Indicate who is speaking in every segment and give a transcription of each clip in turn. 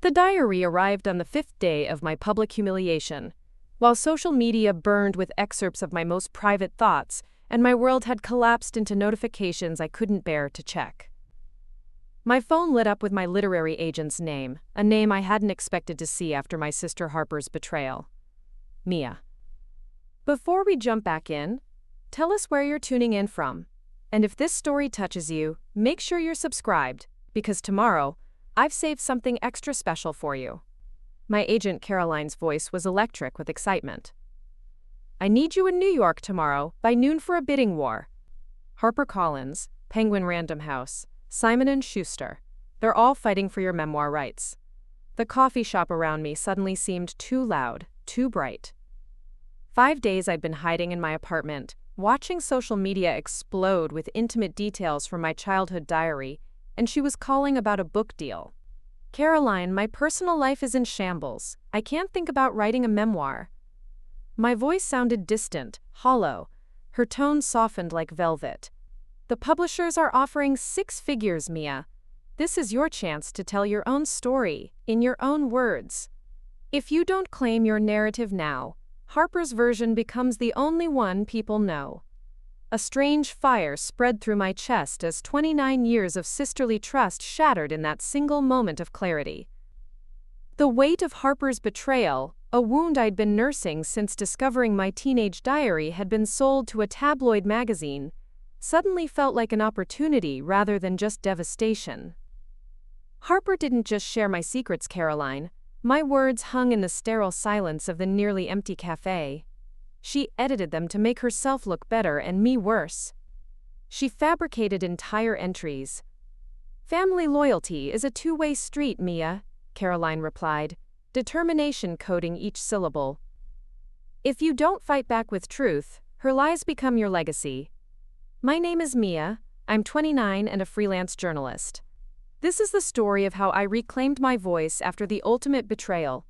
Speaker 1: The diary arrived on the 5th day of my public humiliation. While social media burned with excerpts of my most private thoughts, and my world had collapsed into notifications I couldn't bear to check. My phone lit up with my literary agent's name, a name I hadn't expected to see after my sister Harper's betrayal. Mia. Before we jump back in, tell us where you're tuning in from. And if this story touches you, make sure you're subscribed, because tomorrow, I've saved something extra special for you. My agent Caroline's voice was electric with excitement. I need you in New York tomorrow by noon for a bidding war. Harper Collins, Penguin Random House, Simon & Schuster. They're all fighting for your memoir rights. The coffee shop around me suddenly seemed too loud, too bright. 5 days I'd been hiding in my apartment, watching social media explode with intimate details from my childhood diary, and she was calling about a book deal. Caroline, my personal life is in shambles. I can't think about writing a memoir. My voice sounded distant, hollow. Her tone softened like velvet. The publishers are offering 6 figures, Mia. This is your chance to tell your own story, in your own words. If you don't claim your narrative now, Harper's version becomes the only one people know. A strange fire spread through my chest as 29 years of sisterly trust shattered in that single moment of clarity. The weight of Harper's betrayal, a wound I'd been nursing since discovering my teenage diary had been sold to a tabloid magazine, suddenly felt like an opportunity rather than just devastation. Harper didn't just share my secrets, Caroline. My words hung in the sterile silence of the nearly empty café. She edited them to make herself look better and me worse. She fabricated entire entries. Family loyalty is a two-way street, Mia, Caroline replied, determination coding each syllable. If you don't fight back with truth, her lies become your legacy. My name is Mia, I'm 29 and a freelance journalist. This is the story of how I reclaimed my voice after the ultimate betrayal.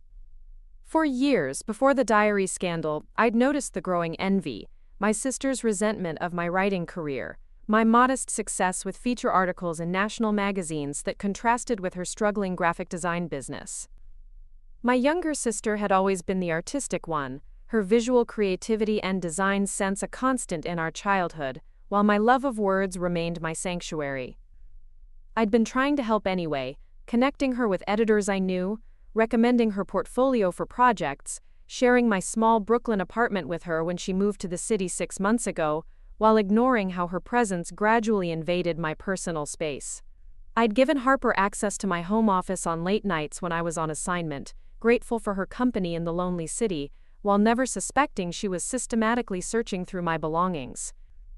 Speaker 1: For years before the diary scandal, I'd noticed the growing envy, my sister's resentment of my writing career, my modest success with feature articles in national magazines that contrasted with her struggling graphic design business. My younger sister had always been the artistic one, her visual creativity and design sense a constant in our childhood, while my love of words remained my sanctuary. I'd been trying to help anyway, connecting her with editors I knew, recommending her portfolio for projects, sharing my small Brooklyn apartment with her when she moved to the city 6 months ago, while ignoring how her presence gradually invaded my personal space. I'd given Harper access to my home office on late nights when I was on assignment, grateful for her company in the lonely city, while never suspecting she was systematically searching through my belongings.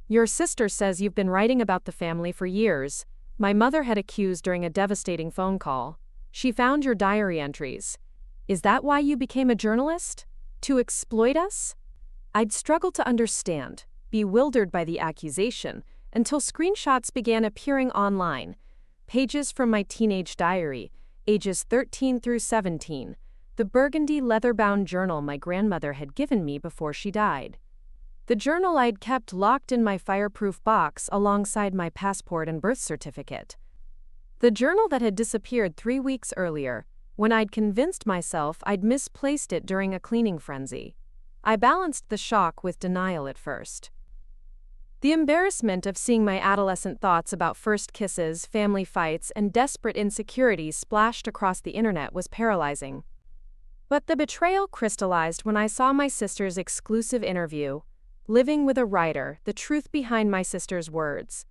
Speaker 1: Your sister says you've been writing about the family for years, my mother had accused during a devastating phone call. She found your diary entries. Is that why you became a journalist? To exploit us? I'd struggled to understand, bewildered by the accusation, until screenshots began appearing online. Pages from my teenage diary, ages 13 through 17, the burgundy leather-bound journal my grandmother had given me before she died. The journal I'd kept locked in my fireproof box alongside my passport and birth certificate. The journal that had disappeared 3 weeks earlier, when I'd convinced myself I'd misplaced it during a cleaning frenzy. I balanced the shock with denial at first. The embarrassment of seeing my adolescent thoughts about first kisses, family fights, and desperate insecurities splashed across the internet was paralyzing. But the betrayal crystallized when I saw my sister's exclusive interview, Living with a Writer, the truth behind my sister's words.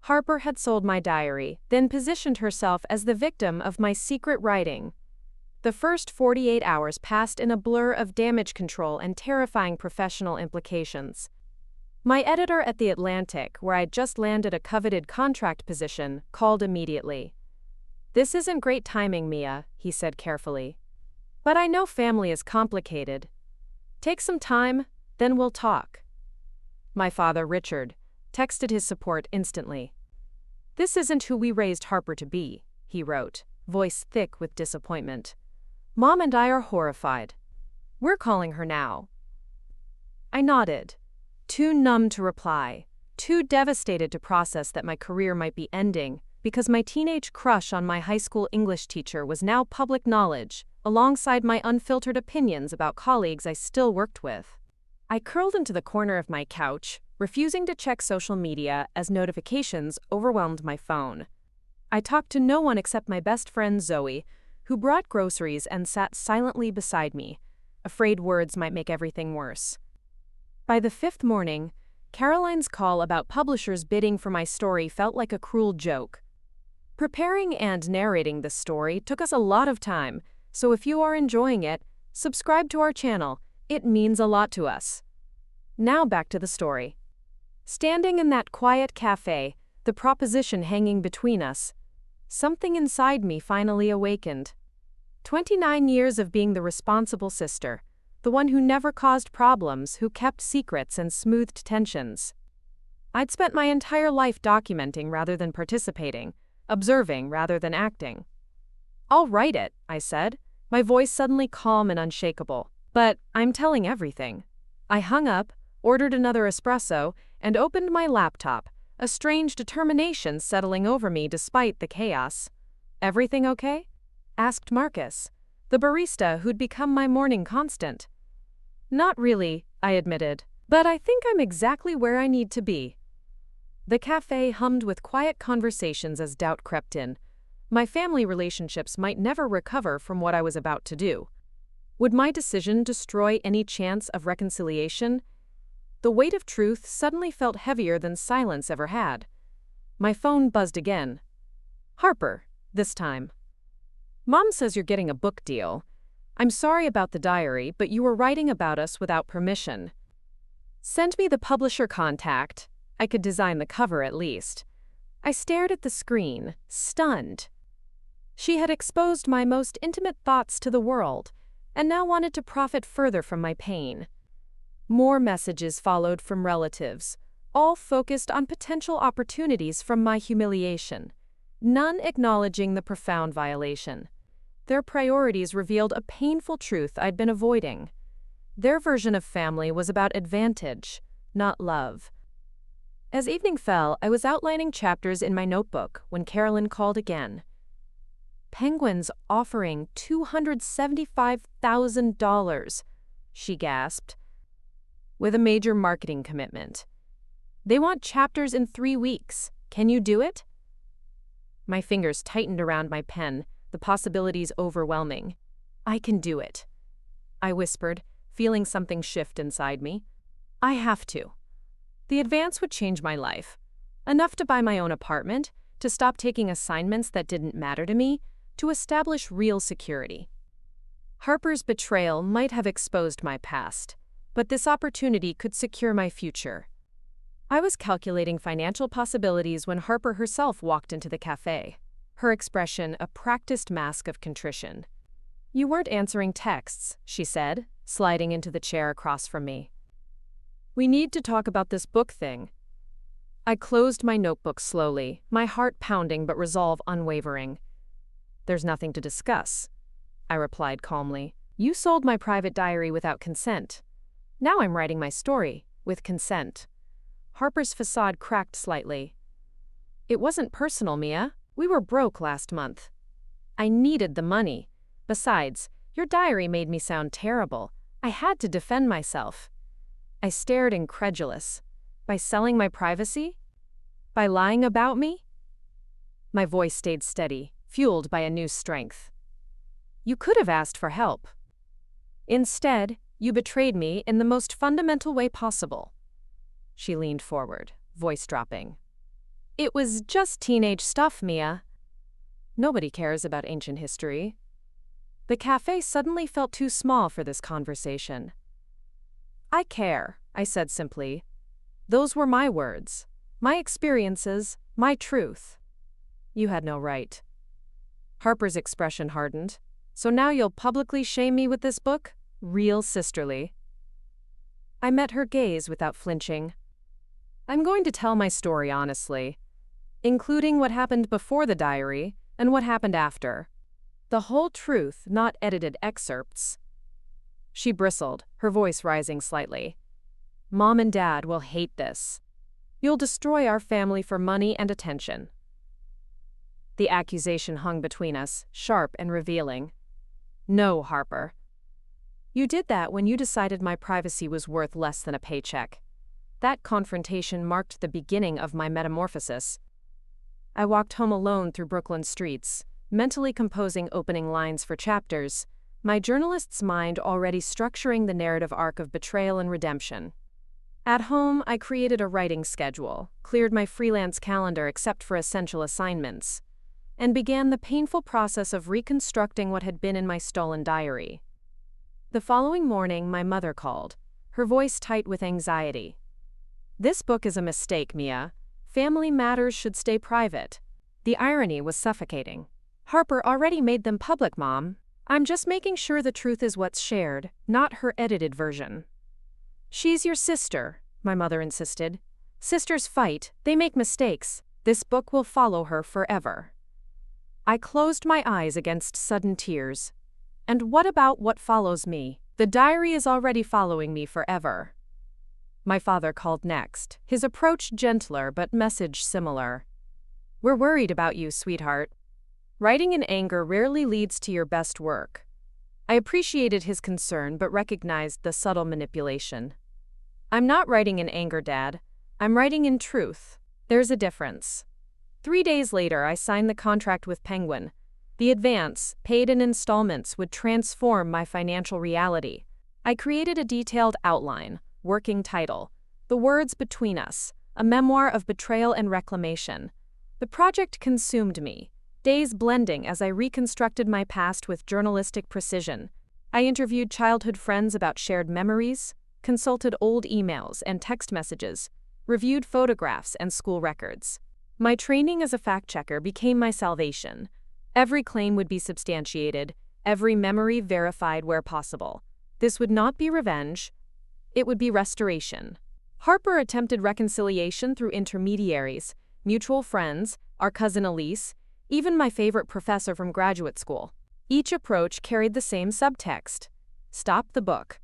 Speaker 1: Harper had sold my diary, then positioned herself as the victim of my secret writing. The first 48 hours passed in a blur of damage control and terrifying professional implications. My editor at The Atlantic, where I'd just landed a coveted contract position, called immediately. "This isn't great timing, Mia," he said carefully. "But I know family is complicated. Take some time, then we'll talk." My father, Richard, texted his support instantly. "This isn't who we raised Harper to be," he wrote, voice thick with disappointment. "Mom and I are horrified. We're calling her now." I nodded, too numb to reply, too devastated to process that my career might be ending, because my teenage crush on my high school English teacher was now public knowledge, alongside my unfiltered opinions about colleagues I still worked with. I curled into the corner of my couch, refusing to check social media as notifications overwhelmed my phone. I talked to no one except my best friend Zoe, who brought groceries and sat silently beside me, afraid words might make everything worse. By the fifth morning, Caroline's call about publishers bidding for my story felt like a cruel joke. Preparing and narrating this story took us a lot of time, so if you are enjoying it, subscribe to our channel. It means a lot to us. Now back to the story. Standing in that quiet cafe, the proposition hanging between us, something inside me finally awakened. 29 years of being the responsible sister, the one who never caused problems, who kept secrets and smoothed tensions. I'd spent my entire life documenting rather than participating, observing rather than acting. "I'll write it," I said, my voice suddenly calm and unshakable. "But I'm telling everything." I hung up, ordered another espresso, and opened my laptop, a strange determination settling over me despite the chaos. "Everything okay?" asked Marcus, the barista who'd become my morning constant. "Not really," I admitted, "but I think I'm exactly where I need to be." The cafe hummed with quiet conversations as doubt crept in. My family relationships might never recover from what I was about to do. Would my decision destroy any chance of reconciliation? The weight of truth suddenly felt heavier than silence ever had. My phone buzzed again. Harper, this time. "Mom says you're getting a book deal. I'm sorry about the diary, but you were writing about us without permission. Send me the publisher contact. I could design the cover at least." I stared at the screen, stunned. She had exposed my most intimate thoughts to the world, and now wanted to profit further from my pain. More messages followed from relatives, all focused on potential opportunities from my humiliation, none acknowledging the profound violation. Their priorities revealed a painful truth I'd been avoiding. Their version of family was about advantage, not love. As evening fell, I was outlining chapters in my notebook when Carolyn called again. "Penguin's offering $275,000, she gasped, "with a major marketing commitment. They want chapters in 3 weeks. Can you do it?" My fingers tightened around my pen, the possibilities overwhelming. "I can do it," I whispered, feeling something shift inside me. "I have to." The advance would change my life. Enough to buy my own apartment, to stop taking assignments that didn't matter to me, to establish real security. Harper's betrayal might have exposed my past, but this opportunity could secure my future. I was calculating financial possibilities when Harper herself walked into the cafe, her expression a practiced mask of contrition. "You weren't answering texts," she said, sliding into the chair across from me. "We need to talk about this book thing." I closed my notebook slowly, my heart pounding but resolve unwavering. "There's nothing to discuss," I replied calmly. "You sold my private diary without consent. Now I'm writing my story, with consent." Harper's facade cracked slightly. "It wasn't personal, Mia. We were broke last month. I needed the money. Besides, your diary made me sound terrible. I had to defend myself." I stared incredulous. By selling my privacy? By lying about me? My voice stayed steady, fueled by a new strength. "You could have asked for help. Instead, you betrayed me in the most fundamental way possible." She leaned forward, voice dropping. "It was just teenage stuff, Mia." Nobody cares about ancient history. The cafe suddenly felt too small for this conversation. "I care," I said simply. "Those were my words, my experiences, my truth." "You had no right." Harper's expression hardened. "So now you'll publicly shame me with this book? Real sisterly." I met her gaze without flinching. "I'm going to tell my story honestly, including what happened before the diary and what happened after. The whole truth, not edited excerpts." She bristled, her voice rising slightly. "Mom and Dad will hate this. You'll destroy our family for money and attention." The accusation hung between us, sharp and revealing. "No, Harper. You did that when you decided my privacy was worth less than a paycheck." That confrontation marked the beginning of my metamorphosis. I walked home alone through Brooklyn streets, mentally composing opening lines for chapters, my journalist's mind already structuring the narrative arc of betrayal and redemption. At home, I created a writing schedule, cleared my freelance calendar except for essential assignments, and began the painful process of reconstructing what had been in my stolen diary. The following morning, my mother called, her voice tight with anxiety. "This book is a mistake, Mia. Family matters should stay private." The irony was suffocating. "Harper already made them public, Mom. I'm just making sure the truth is what's shared, not her edited version." "She's your sister," my mother insisted. "Sisters fight, they make mistakes. This book will follow her forever." I closed my eyes against sudden tears. And what about what follows me? The diary is already following me forever. My father called next, his approach gentler but message similar. "We're worried about you, sweetheart. Writing in anger rarely leads to your best work." I appreciated his concern but recognized the subtle manipulation. "I'm not writing in anger, Dad. I'm writing in truth. There's a difference." 3 days later, I signed the contract with Penguin. The advance, paid in installments, would transform my financial reality. I created a detailed outline, working title, "The Words Between Us," a memoir of betrayal and reclamation. The project consumed me, days blending as I reconstructed my past with journalistic precision. I interviewed childhood friends about shared memories, consulted old emails and text messages, reviewed photographs and school records. My training as a fact-checker became my salvation. Every claim would be substantiated, every memory verified where possible. This would not be revenge. It would be restoration. Harper attempted reconciliation through intermediaries, mutual friends, our cousin Elise, even my favorite professor from graduate school. Each approach carried the same subtext: stop the book.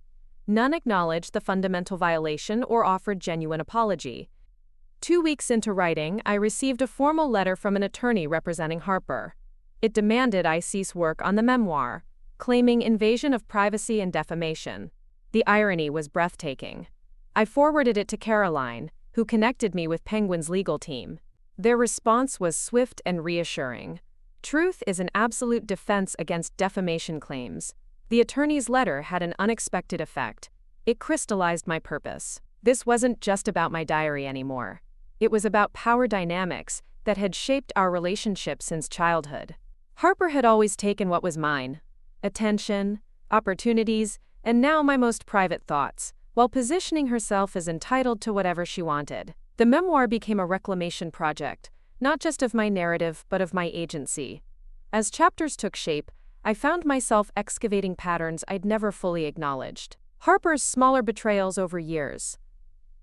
Speaker 1: None acknowledged the fundamental violation or offered genuine apology. 2 weeks into writing, I received a formal letter from an attorney representing Harper. It demanded I cease work on the memoir, claiming invasion of privacy and defamation. The irony was breathtaking. I forwarded it to Caroline, who connected me with Penguin's legal team. Their response was swift and reassuring. Truth is an absolute defense against defamation claims. The attorney's letter had an unexpected effect. It crystallized my purpose. This wasn't just about my diary anymore. It was about power dynamics that had shaped our relationship since childhood. Harper had always taken what was mine: attention, opportunities, and now my most private thoughts, while positioning herself as entitled to whatever she wanted. The memoir became a reclamation project, not just of my narrative but of my agency. As chapters took shape, I found myself excavating patterns I'd never fully acknowledged. Harper's smaller betrayals over years.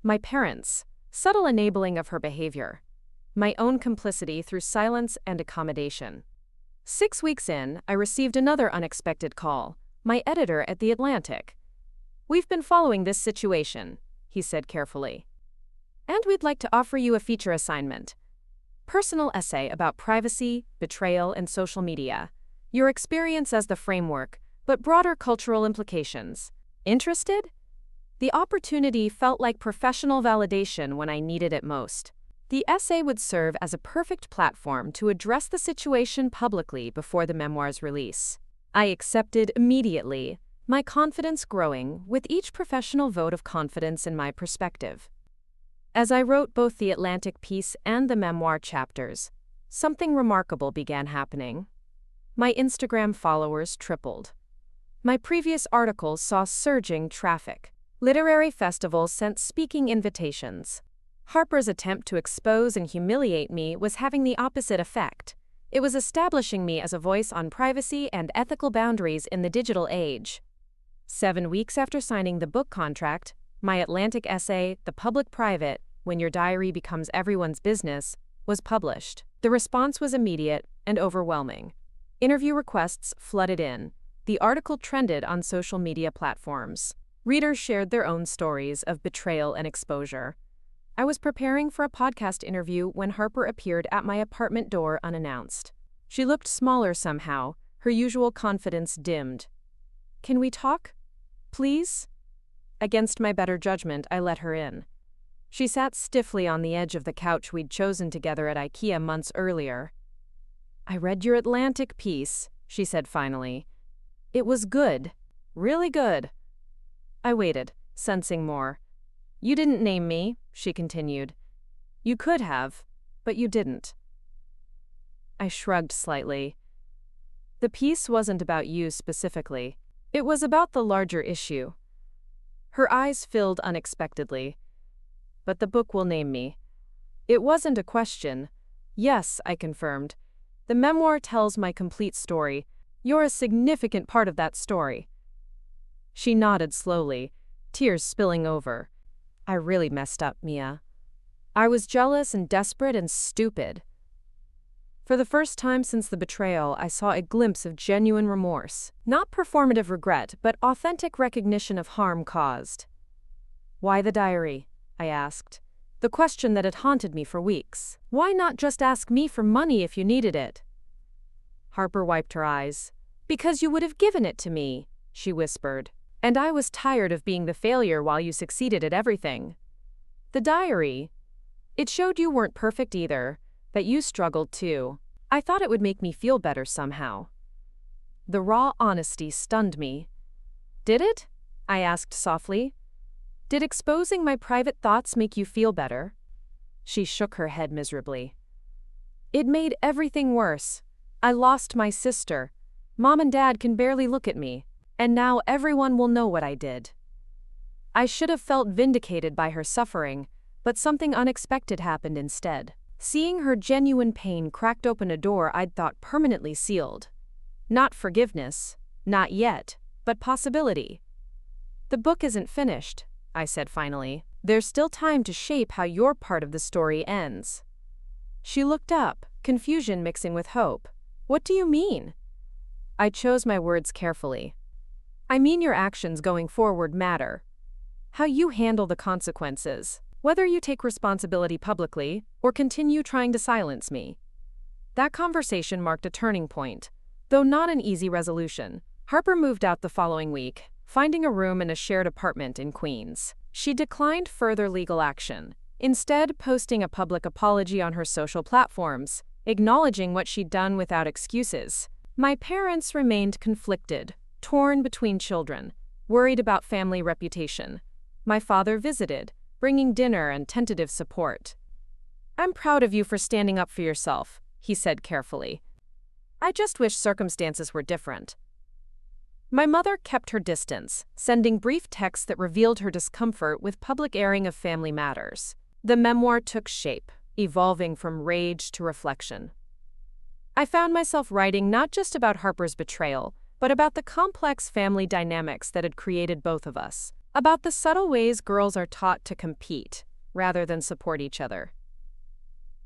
Speaker 1: My parents' subtle enabling of her behavior. My own complicity through silence and accommodation. 6 weeks in, I received another unexpected call, my editor at The Atlantic. "We've been following this situation," he said carefully. "And we'd like to offer you a feature assignment. Personal essay about privacy, betrayal, and social media. Your experience as the framework, but broader cultural implications. Interested?" The opportunity felt like professional validation when I needed it most. The essay would serve as a perfect platform to address the situation publicly before the memoir's release. I accepted immediately, my confidence growing with each professional vote of confidence in my perspective. As I wrote both the Atlantic piece and the memoir chapters, something remarkable began happening. My Instagram followers tripled. My previous articles saw surging traffic. Literary festivals sent speaking invitations. Harper's attempt to expose and humiliate me was having the opposite effect. It was establishing me as a voice on privacy and ethical boundaries in the digital age. 7 weeks after signing the book contract, my Atlantic essay, The Public-Private, When Your Diary Becomes Everyone's Business, was published. The response was immediate and overwhelming. Interview requests flooded in. The article trended on social media platforms. Readers shared their own stories of betrayal and exposure. I was preparing for a podcast interview when Harper appeared at my apartment door unannounced. She looked smaller somehow, her usual confidence dimmed. "Can we talk? Please?" Against my better judgment, I let her in. She sat stiffly on the edge of the couch we'd chosen together at IKEA months earlier. "I read your Atlantic piece," she said finally. "It was good. Really good." I waited, sensing more. "You didn't name me," she continued. "You could have, but you didn't." I shrugged slightly. "The piece wasn't about you specifically. It was about the larger issue." Her eyes filled unexpectedly. "But the book will name me." It wasn't a question. "Yes," I confirmed. "The memoir tells my complete story. You're a significant part of that story." She nodded slowly, tears spilling over. "I really messed up, Mia. I was jealous and desperate and stupid." For the first time since the betrayal, I saw a glimpse of genuine remorse. Not performative regret, but authentic recognition of harm caused. "Why the diary?" I asked. The question that had haunted me for weeks. "Why not just ask me for money if you needed it?" Harper wiped her eyes. "Because you would have given it to me," she whispered. "And I was tired of being the failure while you succeeded at everything." "The diary? It showed you weren't perfect either, that you struggled too. I thought it would make me feel better somehow." The raw honesty stunned me. "Did it?" I asked softly. "Did exposing my private thoughts make you feel better?" She shook her head miserably. "It made everything worse. I lost my sister. Mom and Dad can barely look at me. And now everyone will know what I did." I should have felt vindicated by her suffering, but something unexpected happened instead. Seeing her genuine pain cracked open a door I'd thought permanently sealed. Not forgiveness, not yet, but possibility. "The book isn't finished," I said finally. "There's still time to shape how your part of the story ends." She looked up, confusion mixing with hope. "What do you mean?" I chose my words carefully. "I mean your actions going forward matter. How you handle the consequences, whether you take responsibility publicly or continue trying to silence me." That conversation marked a turning point, though not an easy resolution. Harper moved out the following week, finding a room in a shared apartment in Queens. She declined further legal action, instead posting a public apology on her social platforms, acknowledging what she'd done without excuses. My parents remained conflicted, torn between children, worried about family reputation. My father visited, bringing dinner and tentative support. "I'm proud of you for standing up for yourself," he said carefully. "I just wish circumstances were different." My mother kept her distance, sending brief texts that revealed her discomfort with public airing of family matters. The memoir took shape, evolving from rage to reflection. I found myself writing not just about Harper's betrayal, but about the complex family dynamics that had created both of us. About the subtle ways girls are taught to compete, rather than support each other.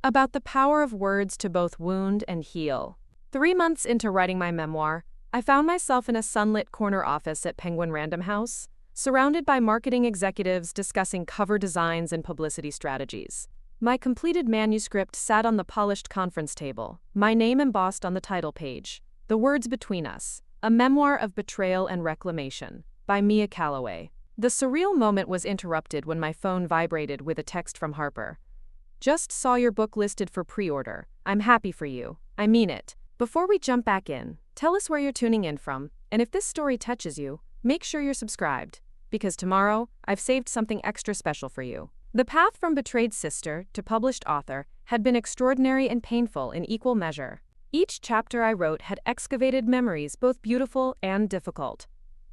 Speaker 1: About the power of words to both wound and heal. 3 months into writing my memoir, I found myself in a sunlit corner office at Penguin Random House, surrounded by marketing executives discussing cover designs and publicity strategies. My completed manuscript sat on the polished conference table, my name embossed on the title page. The words between us, a memoir of betrayal and reclamation, by Mia Calloway. The surreal moment was interrupted when my phone vibrated with a text from Harper. "Just saw your book listed for pre-order. I'm happy for you. I mean it. Before we jump back in, tell us where you're tuning in from, and if this story touches you, make sure you're subscribed, because tomorrow, I've saved something extra special for you." The path from betrayed sister to published author had been extraordinary and painful in equal measure. Each chapter I wrote had excavated memories both beautiful and difficult.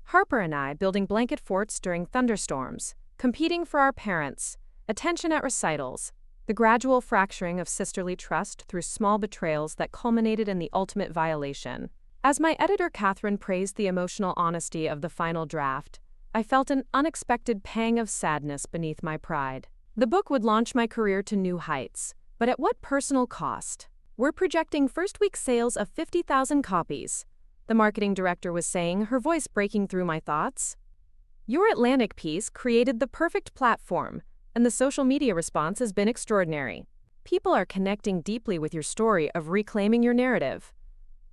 Speaker 1: Harper and I building blanket forts during thunderstorms, competing for our parents, attention at recitals, the gradual fracturing of sisterly trust through small betrayals that culminated in the ultimate violation. As my editor Catherine praised the emotional honesty of the final draft, I felt an unexpected pang of sadness beneath my pride. The book would launch my career to new heights, but at what personal cost? "We're projecting first-week sales of 50,000 copies," the marketing director was saying, her voice breaking through my thoughts. "Your Atlantic piece created the perfect platform, and the social media response has been extraordinary. People are connecting deeply with your story of reclaiming your narrative.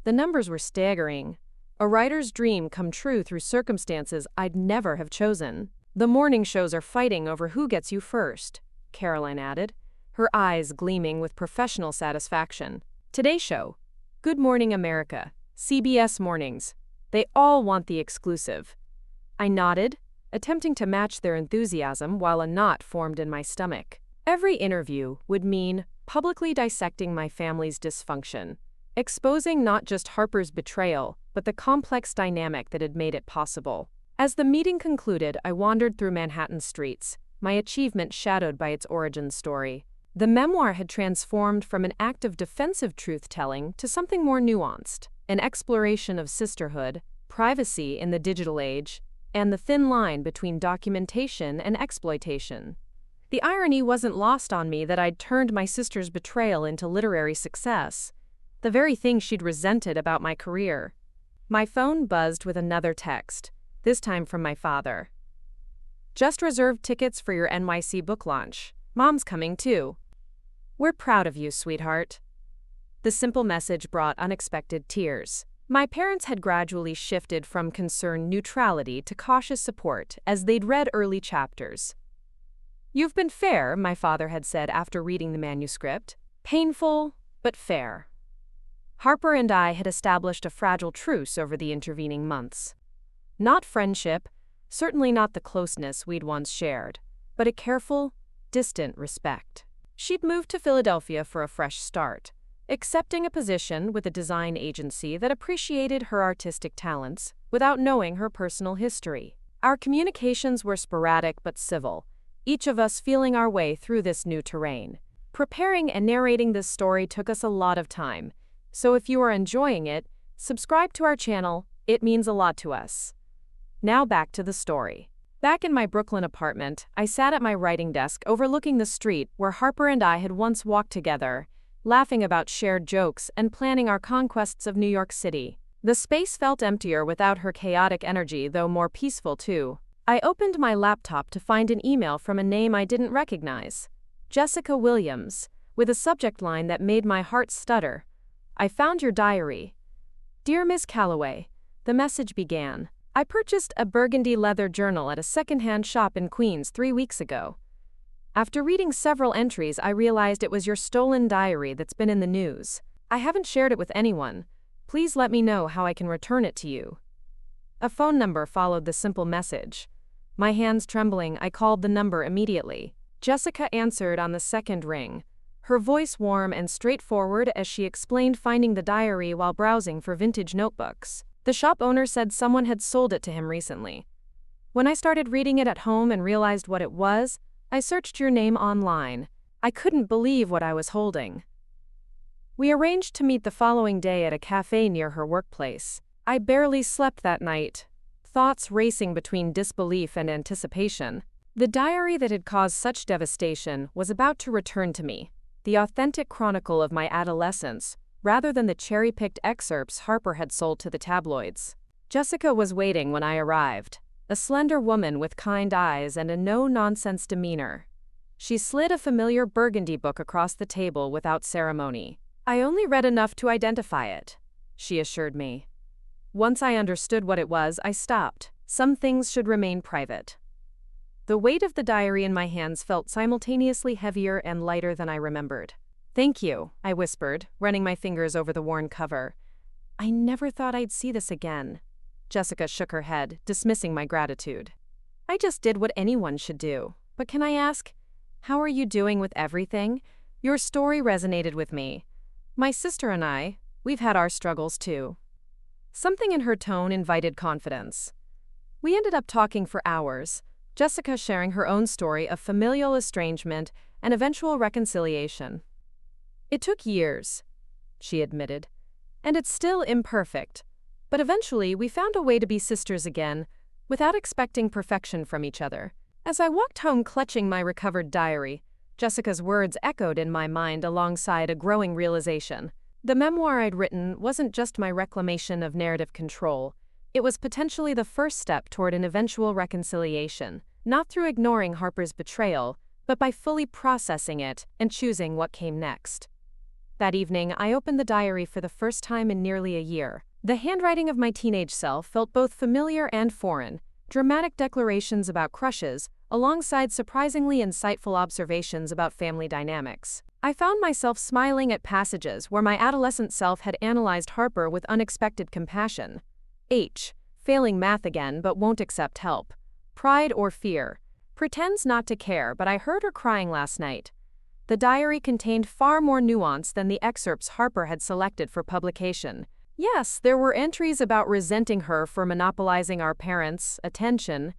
Speaker 1: The numbers were staggering. A writer's dream come true through circumstances I'd never have chosen. The morning shows are fighting over who gets you first, Caroline added, her eyes gleaming with professional satisfaction. Today's show, Good Morning America, CBS Mornings. They all want the exclusive. I nodded, attempting to match their enthusiasm while a knot formed in my stomach. Every interview would mean publicly dissecting my family's dysfunction, exposing not just Harper's betrayal, but the complex dynamic that had made it possible. As the meeting concluded, I wandered through Manhattan streets, my achievement shadowed by its origin story. The memoir had transformed from an act of defensive truth-telling to something more nuanced, an exploration of sisterhood, privacy in the digital age, and the thin line between documentation and exploitation. The irony wasn't lost on me that I'd turned my sister's betrayal into literary success, the very thing she'd resented about my career. My phone buzzed with another text, this time from my father. Just reserved tickets for your NYC book launch. Mom's coming too. We're proud of you, sweetheart. The simple message brought unexpected tears. My parents had gradually shifted from concerned neutrality to cautious support as they'd read early chapters. You've been fair, my father had said after reading the manuscript. Painful, but fair. Harper and I had established a fragile truce over the intervening months. Not friendship, certainly not the closeness we'd once shared, but a careful, distant respect. She'd moved to Philadelphia for a fresh start, accepting a position with a design agency that appreciated her artistic talents without knowing her personal history. Our communications were sporadic but civil, each of us feeling our way through this new terrain. Preparing and narrating this story took us a lot of time, so if you are enjoying it, subscribe to our channel, it means a lot to us. Now back to the story. Back in my Brooklyn apartment, I sat at my writing desk overlooking the street where Harper and I had once walked together, laughing about shared jokes and planning our conquests of New York City. The space felt emptier without her chaotic energy, though more peaceful too. I opened my laptop to find an email from a name I didn't recognize. Jessica Williams, with a subject line that made my heart stutter. I found your diary. Dear Miss Calloway, the message began. I purchased a burgundy leather journal at a secondhand shop in Queens 3 weeks ago. After reading several entries, I realized it was your stolen diary that's been in the news. I haven't shared it with anyone. Please let me know how I can return it to you. A phone number followed the simple message. My hands trembling, I called the number immediately. Jessica answered on the second ring, her voice warm and straightforward as she explained finding the diary while browsing for vintage notebooks. The shop owner said someone had sold it to him recently. When I started reading it at home and realized what it was, I searched your name online. I couldn't believe what I was holding. We arranged to meet the following day at a café near her workplace. I barely slept that night, thoughts racing between disbelief and anticipation. The diary that had caused such devastation was about to return to me, the authentic chronicle of my adolescence, rather than the cherry-picked excerpts Harper had sold to the tabloids. Jessica was waiting when I arrived, a slender woman with kind eyes and a no-nonsense demeanor. She slid a familiar burgundy book across the table without ceremony. I only read enough to identify it, she assured me. Once I understood what it was, I stopped. Some things should remain private. The weight of the diary in my hands felt simultaneously heavier and lighter than I remembered. Thank you, I whispered, running my fingers over the worn cover. I never thought I'd see this again. Jessica shook her head, dismissing my gratitude. I just did what anyone should do. But can I ask, how are you doing with everything? Your story resonated with me. My sister and I, we've had our struggles too. Something in her tone invited confidence. We ended up talking for hours, Jessica sharing her own story of familial estrangement and eventual reconciliation. It took years, she admitted, and it's still imperfect, but eventually we found a way to be sisters again, without expecting perfection from each other. As I walked home clutching my recovered diary, Jessica's words echoed in my mind alongside a growing realization. The memoir I'd written wasn't just my reclamation of narrative control, it was potentially the first step toward an eventual reconciliation, not through ignoring Harper's betrayal, but by fully processing it and choosing what came next. That evening, I opened the diary for the first time in nearly a year. The handwriting of my teenage self felt both familiar and foreign, dramatic declarations about crushes, alongside surprisingly insightful observations about family dynamics. I found myself smiling at passages where my adolescent self had analyzed Harper with unexpected compassion. H. Failing math again but won't accept help. Pride or fear. Pretends not to care, but I heard her crying last night. The diary contained far more nuance than the excerpts Harper had selected for publication. Yes, there were entries about resenting her for monopolizing our parents' attention,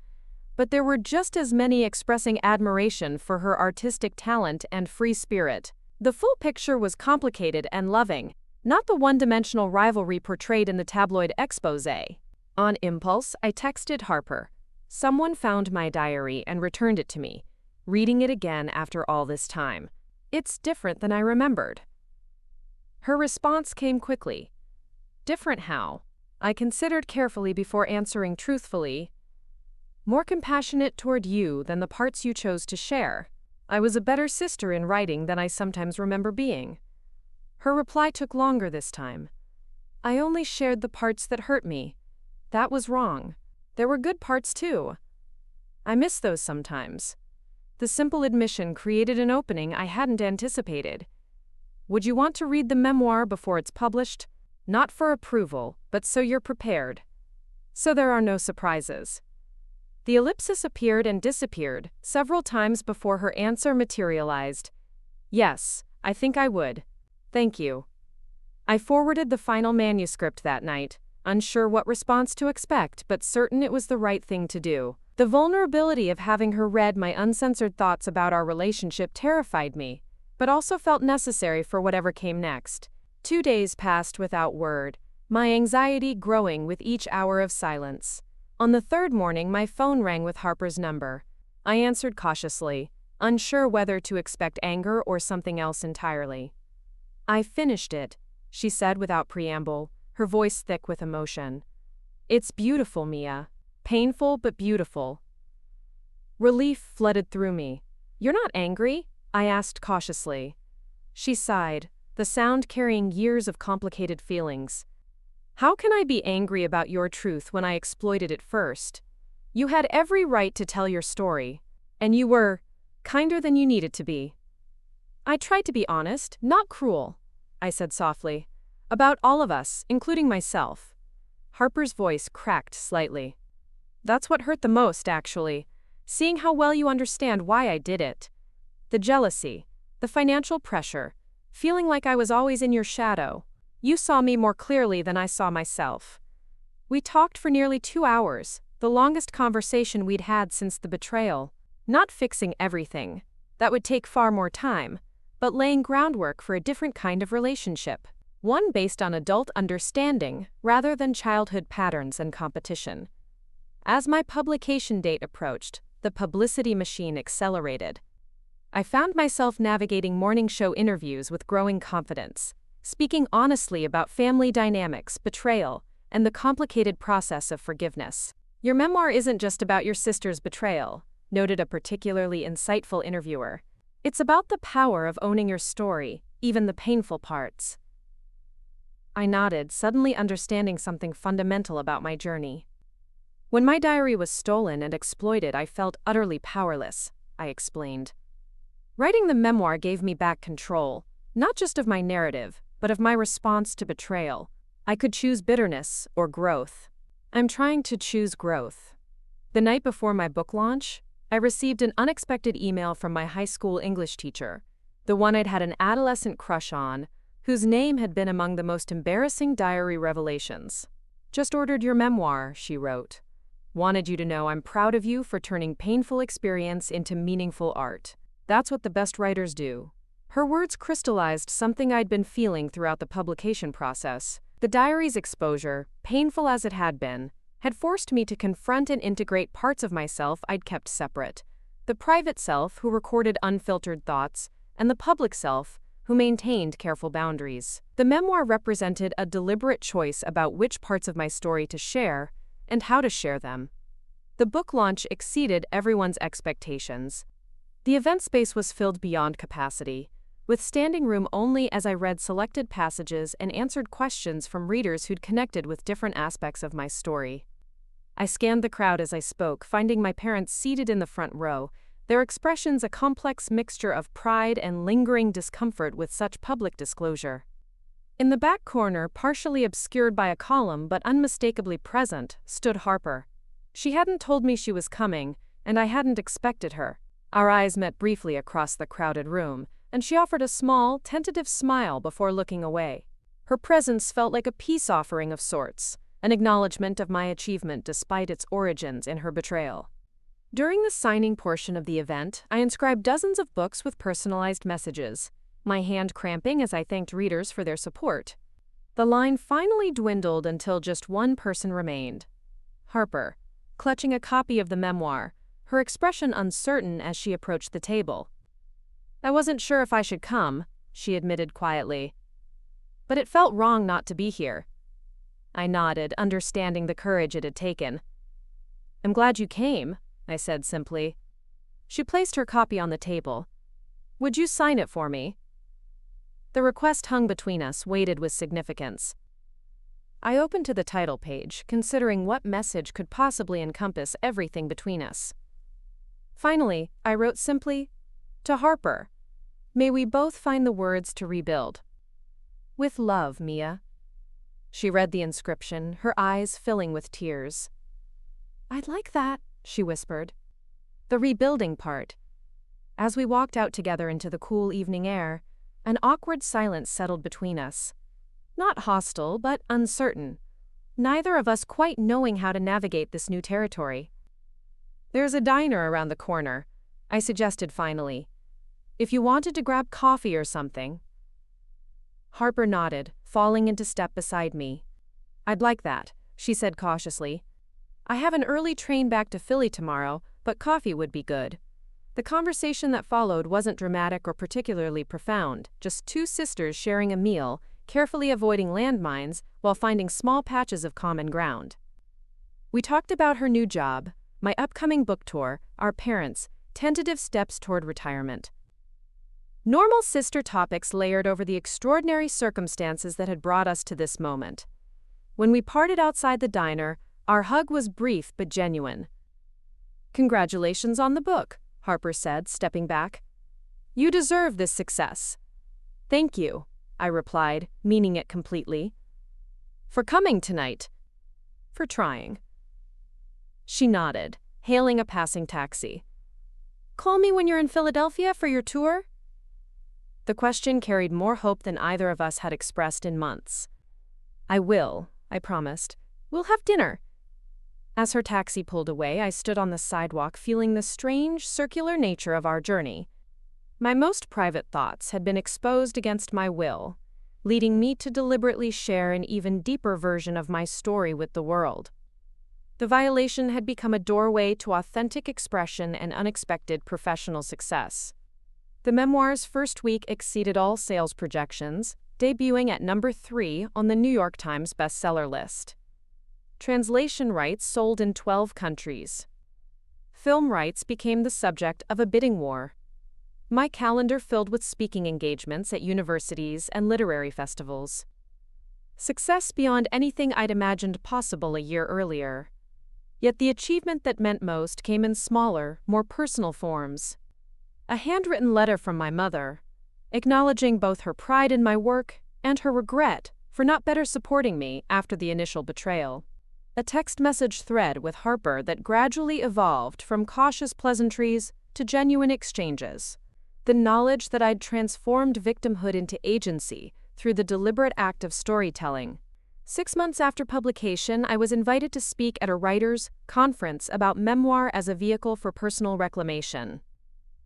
Speaker 1: but there were just as many expressing admiration for her artistic talent and free spirit. The full picture was complicated and loving, not the one-dimensional rivalry portrayed in the tabloid exposé. On impulse, I texted Harper. Someone found my diary and returned it to me, reading it again after all this time. It's different than I remembered. Her response came quickly. Different how? I considered carefully before answering truthfully. More compassionate toward you than the parts you chose to share. I was a better sister in writing than I sometimes remember being. Her reply took longer this time. I only shared the parts that hurt me. That was wrong. There were good parts too. I miss those sometimes. The simple admission created an opening I hadn't anticipated. Would you want to read the memoir before it's published? Not for approval, but so you're prepared. So there are no surprises. The ellipsis appeared and disappeared several times before her answer materialized. Yes, I think I would. Thank you. I forwarded the final manuscript that night, unsure what response to expect, but certain it was the right thing to do. The vulnerability of having her read my uncensored thoughts about our relationship terrified me, but also felt necessary for whatever came next. 2 days passed without word, my anxiety growing with each hour of silence. On the third morning, my phone rang with Harper's number. I answered cautiously, unsure whether to expect anger or something else entirely. I finished it, she said without preamble, her voice thick with emotion. It's beautiful, Mia. Painful but beautiful. Relief flooded through me. You're not angry? I asked cautiously. She sighed, the sound carrying years of complicated feelings. How can I be angry about your truth when I exploited it first? You had every right to tell your story, and you were kinder than you needed to be. I tried to be honest, not cruel, I said softly, about all of us, including myself. Harper's voice cracked slightly. That's what hurt the most, actually, seeing how well you understand why I did it. The jealousy, the financial pressure, feeling like I was always in your shadow. You saw me more clearly than I saw myself. We talked for nearly 2 hours, the longest conversation we'd had since the betrayal. Not fixing everything. That would take far more time, but laying groundwork for a different kind of relationship. One based on adult understanding rather than childhood patterns and competition. As my publication date approached, the publicity machine accelerated. I found myself navigating morning show interviews with growing confidence, speaking honestly about family dynamics, betrayal, and the complicated process of forgiveness. Your memoir isn't just about your sister's betrayal, noted a particularly insightful interviewer. It's about the power of owning your story, even the painful parts. I nodded, suddenly understanding something fundamental about my journey. When my diary was stolen and exploited, I felt utterly powerless, I explained. Writing the memoir gave me back control, not just of my narrative, but of my response to betrayal. I could choose bitterness or growth. I'm trying to choose growth. The night before my book launch, I received an unexpected email from my high school English teacher, the one I'd had an adolescent crush on, whose name had been among the most embarrassing diary revelations. Just ordered your memoir, she wrote. Wanted you to know I'm proud of you for turning painful experience into meaningful art. That's what the best writers do. Her words crystallized something I'd been feeling throughout the publication process. The diary's exposure, painful as it had been, had forced me to confront and integrate parts of myself I'd kept separate. The private self who recorded unfiltered thoughts, and the public self who maintained careful boundaries. The memoir represented a deliberate choice about which parts of my story to share and how to share them. The book launch exceeded everyone's expectations. The event space was filled beyond capacity, with standing room only as I read selected passages and answered questions from readers who'd connected with different aspects of my story. I scanned the crowd as I spoke, finding my parents seated in the front row, their expressions a complex mixture of pride and lingering discomfort with such public disclosure. In the back corner, partially obscured by a column but unmistakably present, stood Harper. She hadn't told me she was coming, and I hadn't expected her. Our eyes met briefly across the crowded room, and she offered a small, tentative smile before looking away. Her presence felt like a peace offering of sorts, an acknowledgement of my achievement despite its origins in her betrayal. During the signing portion of the event, I inscribed dozens of books with personalized messages, my hand cramping as I thanked readers for their support. The line finally dwindled until just one person remained. Harper, clutching a copy of the memoir, her expression uncertain as she approached the table. "I wasn't sure if I should come," she admitted quietly. "But it felt wrong not to be here." I nodded, understanding the courage it had taken. "I'm glad you came," I said simply. She placed her copy on the table. "Would you sign it for me?" The request hung between us, weighted with significance. I opened to the title page, considering what message could possibly encompass everything between us. Finally, I wrote simply, "To Harper, may we both find the words to rebuild. With love, Mia." She read the inscription, her eyes filling with tears. "I'd like that," she whispered. "The rebuilding part." As we walked out together into the cool evening air, an awkward silence settled between us. Not hostile, but uncertain, neither of us quite knowing how to navigate this new territory. "There's a diner around the corner," I suggested finally. "If you wanted to grab coffee or something." Harper nodded, falling into step beside me. "I'd like that," she said cautiously. "I have an early train back to Philly tomorrow, but coffee would be good." The conversation that followed wasn't dramatic or particularly profound, just two sisters sharing a meal, carefully avoiding landmines while finding small patches of common ground. We talked about her new job, my upcoming book tour, our parents, tentative steps toward retirement. Normal sister topics layered over the extraordinary circumstances that had brought us to this moment. When we parted outside the diner, our hug was brief but genuine. "Congratulations on the book," Harper said, stepping back. "You deserve this success." "Thank you," I replied, meaning it completely. "For coming tonight." "For trying." She nodded, hailing a passing taxi. "Call me when you're in Philadelphia for your tour?" The question carried more hope than either of us had expressed in months. "I will," I promised. "We'll have dinner." As her taxi pulled away, I stood on the sidewalk feeling the strange, circular nature of our journey. My most private thoughts had been exposed against my will, leading me to deliberately share an even deeper version of my story with the world. The violation had become a doorway to authentic expression and unexpected professional success. The memoir's first week exceeded all sales projections, debuting at number 3 on the New York Times bestseller list. Translation rights sold in 12 countries. Film rights became the subject of a bidding war. My calendar filled with speaking engagements at universities and literary festivals. Success beyond anything I'd imagined possible a year earlier. Yet the achievement that meant most came in smaller, more personal forms. A handwritten letter from my mother, acknowledging both her pride in my work and her regret for not better supporting me after the initial betrayal. A text message thread with Harper that gradually evolved from cautious pleasantries to genuine exchanges. The knowledge that I'd transformed victimhood into agency through the deliberate act of storytelling. 6 months after publication, I was invited to speak at a writers' conference about memoir as a vehicle for personal reclamation.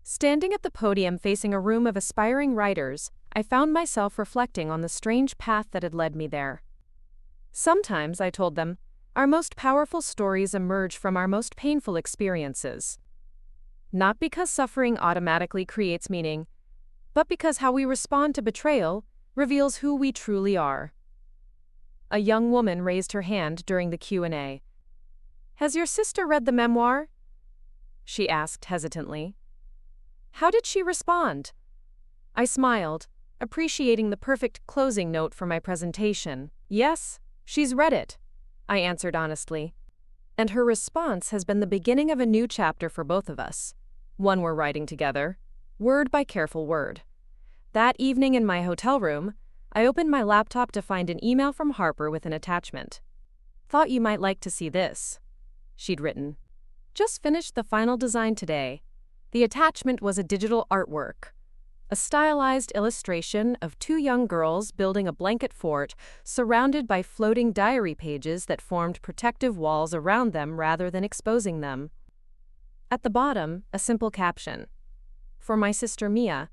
Speaker 1: Standing at the podium facing a room of aspiring writers, I found myself reflecting on the strange path that had led me there. Sometimes, I told them, our most powerful stories emerge from our most painful experiences. Not because suffering automatically creates meaning, but because how we respond to betrayal reveals who we truly are. A young woman raised her hand during the Q&A. "Has your sister read the memoir?" she asked hesitantly. "How did she respond?" I smiled, appreciating the perfect closing note for my presentation. Yes, she's read it, I answered honestly. And her response has been the beginning of a new chapter for both of us. One we're writing together, word by careful word. That evening in my hotel room, I opened my laptop to find an email from Harper with an attachment. Thought you might like to see this, she'd written. Just finished the final design today. The attachment was a digital artwork. A stylized illustration of two young girls building a blanket fort surrounded by floating diary pages that formed protective walls around them rather than exposing them. At the bottom, a simple caption. For my sister Mia,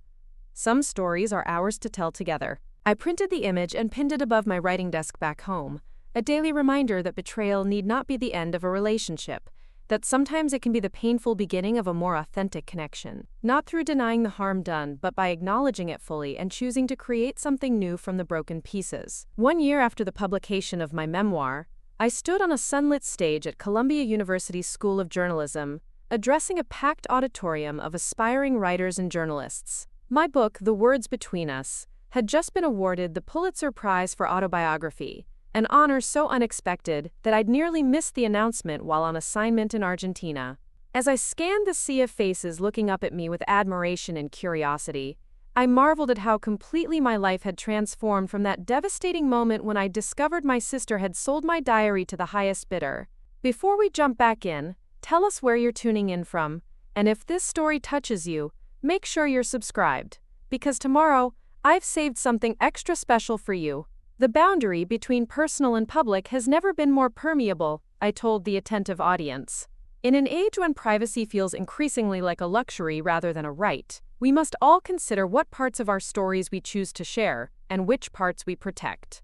Speaker 1: some stories are ours to tell together. I printed the image and pinned it above my writing desk back home, a daily reminder that betrayal need not be the end of a relationship, that sometimes it can be the painful beginning of a more authentic connection. Not through denying the harm done, but by acknowledging it fully and choosing to create something new from the broken pieces. 1 year after the publication of my memoir, I stood on a sunlit stage at Columbia University's School of Journalism, addressing a packed auditorium of aspiring writers and journalists. My book, The Words Between Us, had just been awarded the Pulitzer Prize for Autobiography, an honor so unexpected that I'd nearly missed the announcement while on assignment in Argentina. As I scanned the sea of faces looking up at me with admiration and curiosity, I marveled at how completely my life had transformed from that devastating moment when I discovered my sister had sold my diary to the highest bidder. Before we jump back in, tell us where you're tuning in from, and if this story touches you, make sure you're subscribed, because tomorrow, I've saved something extra special for you. The boundary between personal and public has never been more permeable, I told the attentive audience. In an age when privacy feels increasingly like a luxury rather than a right, we must all consider what parts of our stories we choose to share and which parts we protect.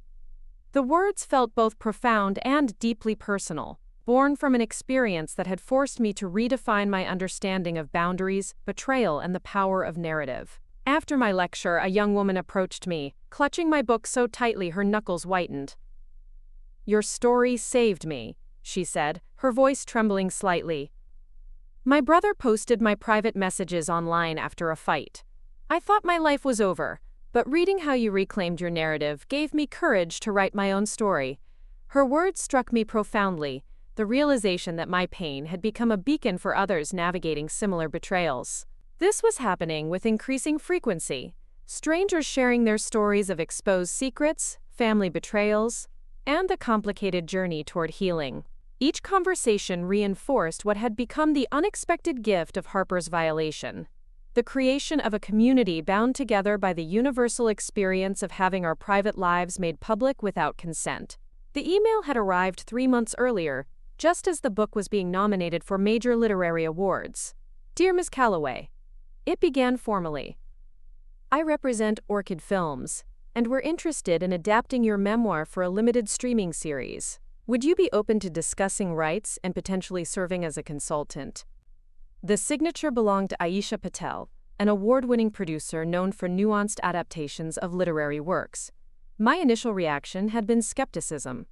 Speaker 1: The words felt both profound and deeply personal, born from an experience that had forced me to redefine my understanding of boundaries, betrayal, and the power of narrative. After my lecture, a young woman approached me, clutching my book so tightly her knuckles whitened. "Your story saved me," she said, her voice trembling slightly. "My brother posted my private messages online after a fight. I thought my life was over, but reading how you reclaimed your narrative gave me courage to write my own story." Her words struck me profoundly, the realization that my pain had become a beacon for others navigating similar betrayals. This was happening with increasing frequency, strangers sharing their stories of exposed secrets, family betrayals, and the complicated journey toward healing. Each conversation reinforced what had become the unexpected gift of Harper's violation: the creation of a community bound together by the universal experience of having our private lives made public without consent. The email had arrived 3 months earlier, just as the book was being nominated for major literary awards. "Dear Ms. Calloway," it began formally. "I represent Orchid Films, and we're interested in adapting your memoir for a limited streaming series. Would you be open to discussing rights and potentially serving as a consultant?" The signature belonged to Aisha Patel, an award-winning producer known for nuanced adaptations of literary works. My initial reaction had been skepticism.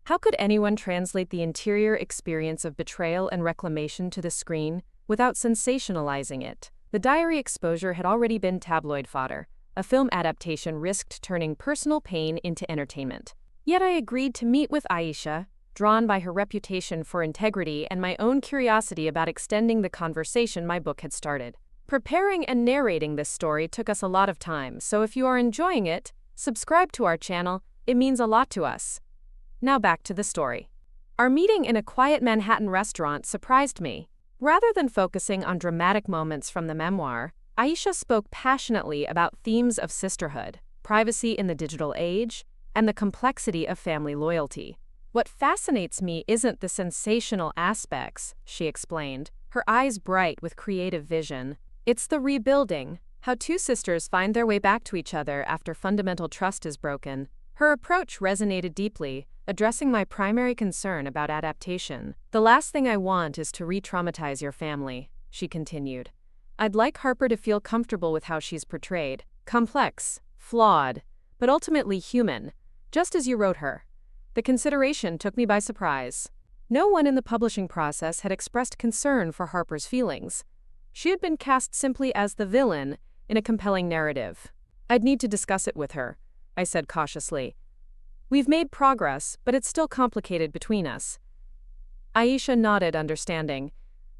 Speaker 1: How could anyone translate the interior experience of betrayal and reclamation to the screen without sensationalizing it? The diary exposure had already been tabloid fodder. A film adaptation risked turning personal pain into entertainment. Yet I agreed to meet with Aisha, drawn by her reputation for integrity and my own curiosity about extending the conversation my book had started. Preparing and narrating this story took us a lot of time, so if you are enjoying it, subscribe to our channel, it means a lot to us. Now back to the story. Our meeting in a quiet Manhattan restaurant surprised me. Rather than focusing on dramatic moments from the memoir, Aisha spoke passionately about themes of sisterhood, privacy in the digital age, and the complexity of family loyalty. "What fascinates me isn't the sensational aspects," she explained, her eyes bright with creative vision. "It's the rebuilding, how two sisters find their way back to each other after fundamental trust is broken." Her approach resonated deeply, addressing my primary concern about adaptation. "The last thing I want is to re-traumatize your family," she continued. "I'd like Harper to feel comfortable with how she's portrayed. Complex, flawed, but ultimately human, just as you wrote her." The consideration took me by surprise. No one in the publishing process had expressed concern for Harper's feelings. She had been cast simply as the villain, in a compelling narrative. I'd need to discuss it with her, I said cautiously. We've made progress, but it's still complicated between us. Aisha nodded, understanding.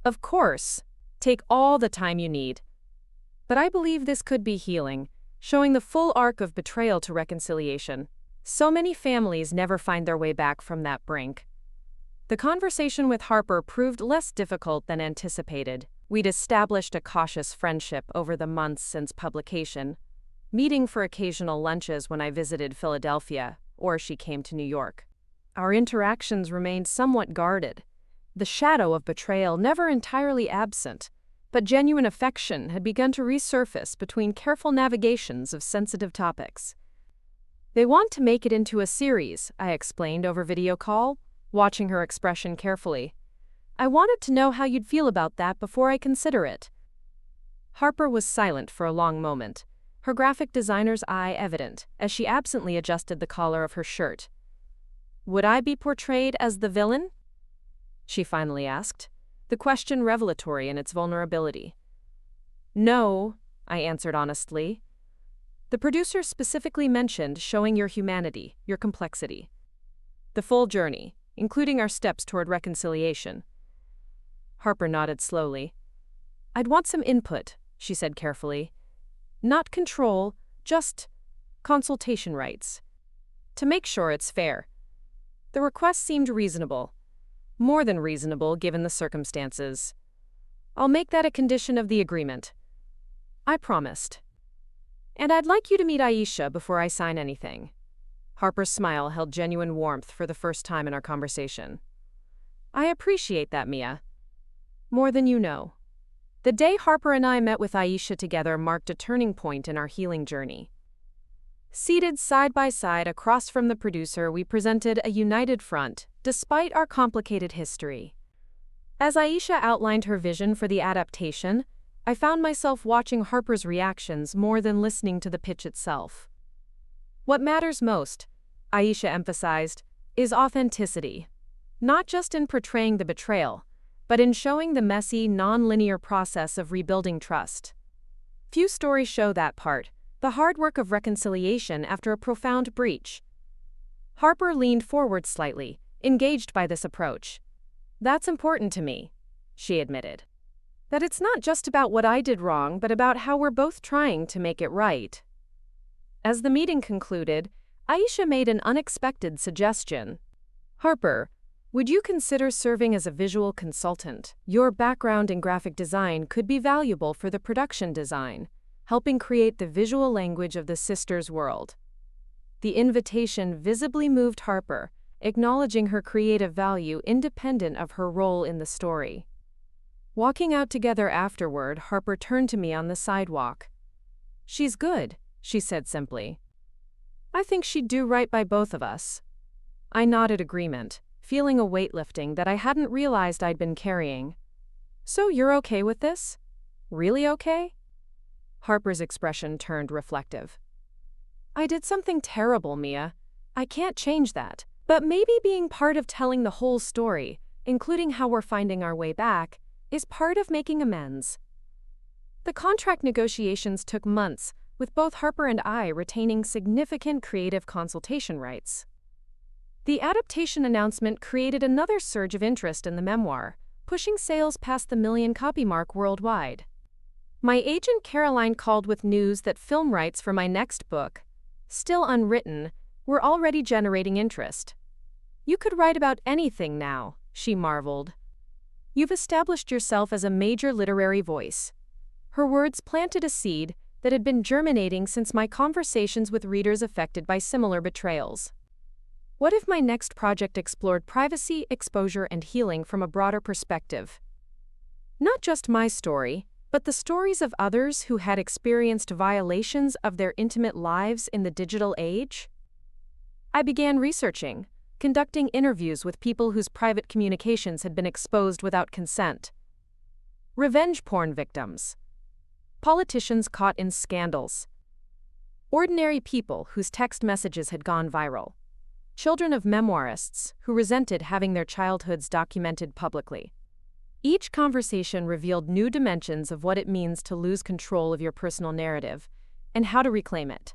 Speaker 1: Of course, take all the time you need. But I believe this could be healing, showing the full arc of betrayal to reconciliation. So many families never find their way back from that brink. The conversation with Harper proved less difficult than anticipated. We'd established a cautious friendship over the months since publication, meeting for occasional lunches when I visited Philadelphia or she came to New York. Our interactions remained somewhat guarded, the shadow of betrayal never entirely absent, but genuine affection had begun to resurface between careful navigations of sensitive topics. They want to make it into a series, I explained over video call, watching her expression carefully. I wanted to know how you'd feel about that before I consider it. Harper was silent for a long moment, her graphic designer's eye evident, as she absently adjusted the collar of her shirt. Would I be portrayed as the villain? She finally asked, the question revelatory in its vulnerability. No, I answered honestly. The producer specifically mentioned showing your humanity, your complexity. The full journey, including our steps toward reconciliation. Harper nodded slowly. I'd want some input, she said carefully. Not control, just consultation rights. To make sure it's fair. The request seemed reasonable. More than reasonable given the circumstances. I'll make that a condition of the agreement. I promised. And I'd like you to meet Aisha before I sign anything. Harper's smile held genuine warmth for the first time in our conversation. I appreciate that, Mia. More than you know. The day Harper and I met with Aisha together marked a turning point in our healing journey. Seated side by side across from the producer, we presented a united front, despite our complicated history. As Aisha outlined her vision for the adaptation, I found myself watching Harper's reactions more than listening to the pitch itself. What matters most, Aisha emphasized, is authenticity. Not just in portraying the betrayal, but in showing the messy, non-linear process of rebuilding trust. Few stories show that part, the hard work of reconciliation after a profound breach. Harper leaned forward slightly, engaged by this approach. That's important to me, she admitted. That it's not just about what I did wrong, but about how we're both trying to make it right. As the meeting concluded, Aisha made an unexpected suggestion. Harper, would you consider serving as a visual consultant? Your background in graphic design could be valuable for the production design, helping create the visual language of the sisters' world. The invitation visibly moved Harper, acknowledging her creative value independent of her role in the story. Walking out together afterward, Harper turned to me on the sidewalk. She's good, she said simply. I think she'd do right by both of us. I nodded agreement, feeling a weight lifting that I hadn't realized I'd been carrying. So you're okay with this? Really okay? Harper's expression turned reflective. I did something terrible, Mia. I can't change that. But maybe being part of telling the whole story, including how we're finding our way back, is part of making amends. The contract negotiations took months, with both Harper and I retaining significant creative consultation rights. The adaptation announcement created another surge of interest in the memoir, pushing sales past the 1 million copy mark worldwide. My agent Caroline called with news that film rights for my next book, still unwritten, were already generating interest. You could write about anything now, she marveled. You've established yourself as a major literary voice. Her words planted a seed that had been germinating since my conversations with readers affected by similar betrayals. What if my next project explored privacy, exposure, and healing from a broader perspective? Not just my story, but the stories of others who had experienced violations of their intimate lives in the digital age? I began researching, conducting interviews with people whose private communications had been exposed without consent. Revenge porn victims. Politicians caught in scandals. Ordinary people whose text messages had gone viral. Children of memoirists who resented having their childhoods documented publicly. Each conversation revealed new dimensions of what it means to lose control of your personal narrative and how to reclaim it.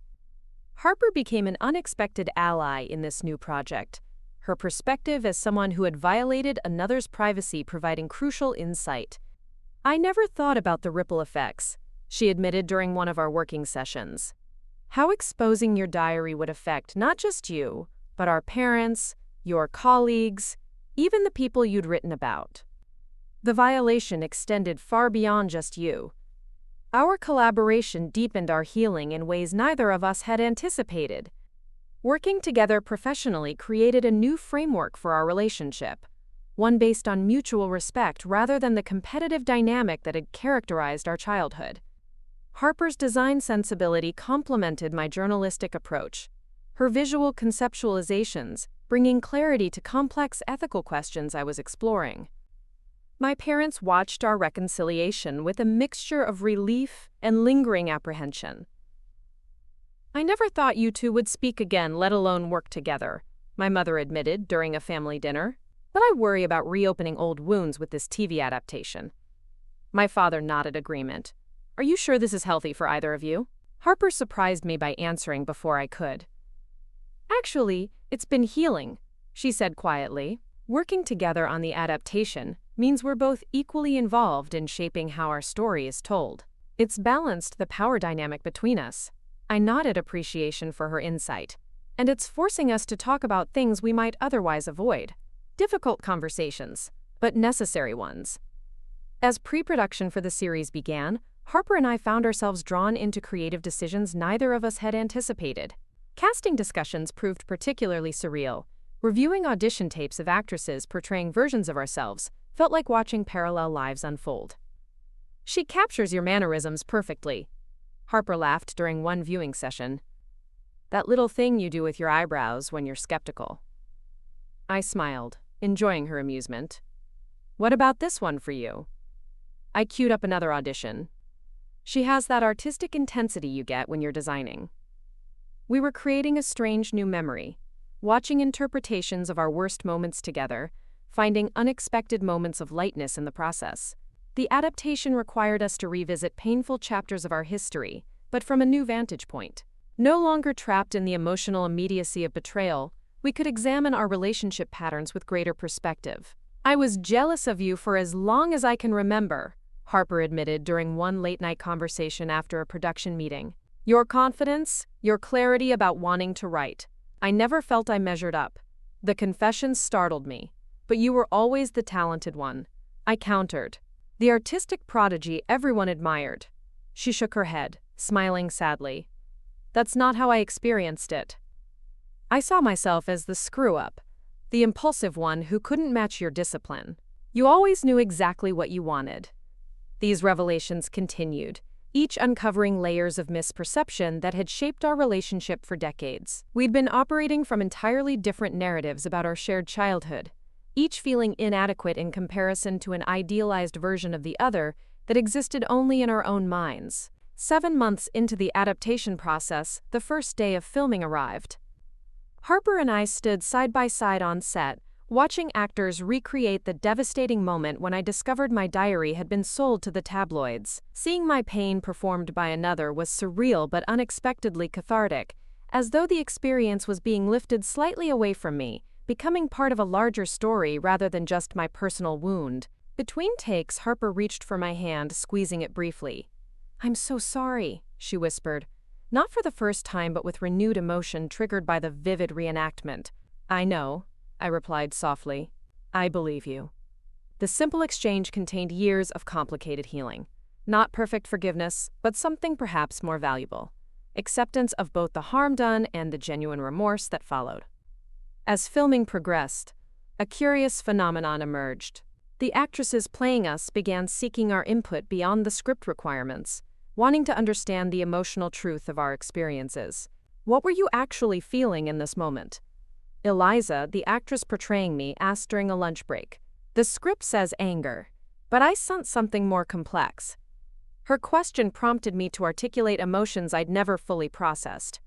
Speaker 1: Harper became an unexpected ally in this new project, her perspective as someone who had violated another's privacy providing crucial insight. "I never thought about the ripple effects," she admitted during one of our working sessions. "How exposing your diary would affect not just you, but our parents, your colleagues, even the people you'd written about. The violation extended far beyond just you. Our collaboration deepened our healing in ways neither of us had anticipated. Working together professionally created a new framework for our relationship, one based on mutual respect rather than the competitive dynamic that had characterized our childhood." Harper's design sensibility complemented my journalistic approach, her visual conceptualizations bringing clarity to complex ethical questions I was exploring. My parents watched our reconciliation with a mixture of relief and lingering apprehension. "I never thought you two would speak again, let alone work together," my mother admitted during a family dinner. "But I worry about reopening old wounds with this TV adaptation." My father nodded agreement. "Are you sure this is healthy for either of you?" Harper surprised me by answering before I could. "Actually, it's been healing," she said quietly. "Working together on the adaptation means we're both equally involved in shaping how our story is told. It's balanced the power dynamic between us." I nodded appreciation for her insight. "And it's forcing us to talk about things we might otherwise avoid. Difficult conversations, but necessary ones." As pre-production for the series began, Harper and I found ourselves drawn into creative decisions neither of us had anticipated. Casting discussions proved particularly surreal. Reviewing audition tapes of actresses portraying versions of ourselves felt like watching parallel lives unfold. "She captures your mannerisms perfectly," Harper laughed during one viewing session. "That little thing you do with your eyebrows when you're skeptical." I smiled, enjoying her amusement. "What about this one for you?" I queued up another audition. "She has that artistic intensity you get when you're designing." We were creating a strange new memory, watching interpretations of our worst moments together, finding unexpected moments of lightness in the process. The adaptation required us to revisit painful chapters of our history, but from a new vantage point. No longer trapped in the emotional immediacy of betrayal, we could examine our relationship patterns with greater perspective. "I was jealous of you for as long as I can remember," Harper admitted during one late-night conversation after a production meeting. "Your confidence, your clarity about wanting to write. I never felt I measured up. The confessions startled me, but you were always the talented one." I countered. "The artistic prodigy everyone admired." She shook her head, smiling sadly. "That's not how I experienced it. I saw myself as the screw-up, the impulsive one who couldn't match your discipline. You always knew exactly what you wanted." These revelations continued, each uncovering layers of misperception that had shaped our relationship for decades. We'd been operating from entirely different narratives about our shared childhood, each feeling inadequate in comparison to an idealized version of the other that existed only in our own minds. 7 months into the adaptation process, the first day of filming arrived. Harper and I stood side by side on set, watching actors recreate the devastating moment when I discovered my diary had been sold to the tabloids. Seeing my pain performed by another was surreal but unexpectedly cathartic, as though the experience was being lifted slightly away from me, becoming part of a larger story rather than just my personal wound. Between takes, Harper reached for my hand, squeezing it briefly. "I'm so sorry," she whispered, not for the first time but with renewed emotion triggered by the vivid reenactment. "I know," I replied softly. "I believe you." The simple exchange contained years of complicated healing. Not perfect forgiveness, but something perhaps more valuable. Acceptance of both the harm done and the genuine remorse that followed. As filming progressed, a curious phenomenon emerged. The actresses playing us began seeking our input beyond the script requirements, wanting to understand the emotional truth of our experiences. "What were you actually feeling in this moment?" Eliza, the actress portraying me, asked during a lunch break. "The script says anger, but I sensed something more complex." Her question prompted me to articulate emotions I'd never fully processed.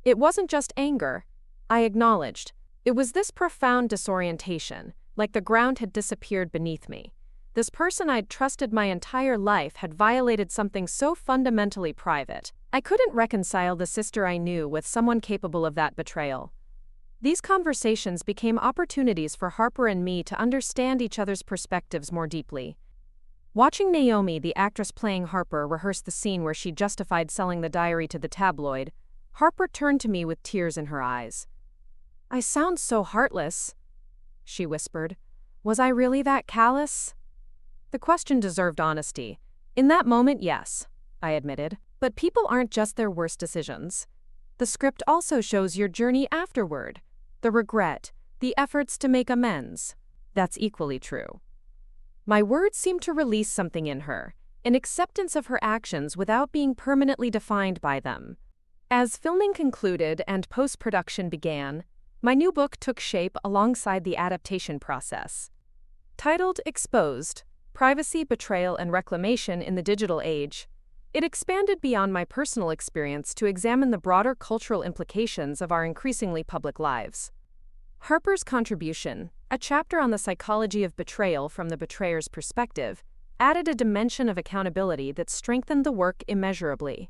Speaker 1: "It wasn't just anger," I acknowledged. "It was this profound disorientation, like the ground had disappeared beneath me. This person I'd trusted my entire life had violated something so fundamentally private. I couldn't reconcile the sister I knew with someone capable of that betrayal. These conversations became opportunities for Harper and me to understand each other's perspectives more deeply. Watching Naomi, the actress playing Harper, rehearse the scene where she justified selling the diary to the tabloid, Harper turned to me with tears in her eyes. "I sound so heartless," she whispered. "Was I really that callous?" The question deserved honesty. In that moment, yes, I admitted. But people aren't just their worst decisions. The script also shows your journey afterward, the regret, the efforts to make amends. That's equally true. My words seemed to release something in her, an acceptance of her actions without being permanently defined by them. As filming concluded and post-production began, my new book took shape alongside the adaptation process. Titled Exposed: Privacy, Betrayal, and Reclamation in the Digital Age, it expanded beyond my personal experience to examine the broader cultural implications of our increasingly public lives. Harper's contribution, a chapter on the psychology of betrayal from the betrayer's perspective, added a dimension of accountability that strengthened the work immeasurably.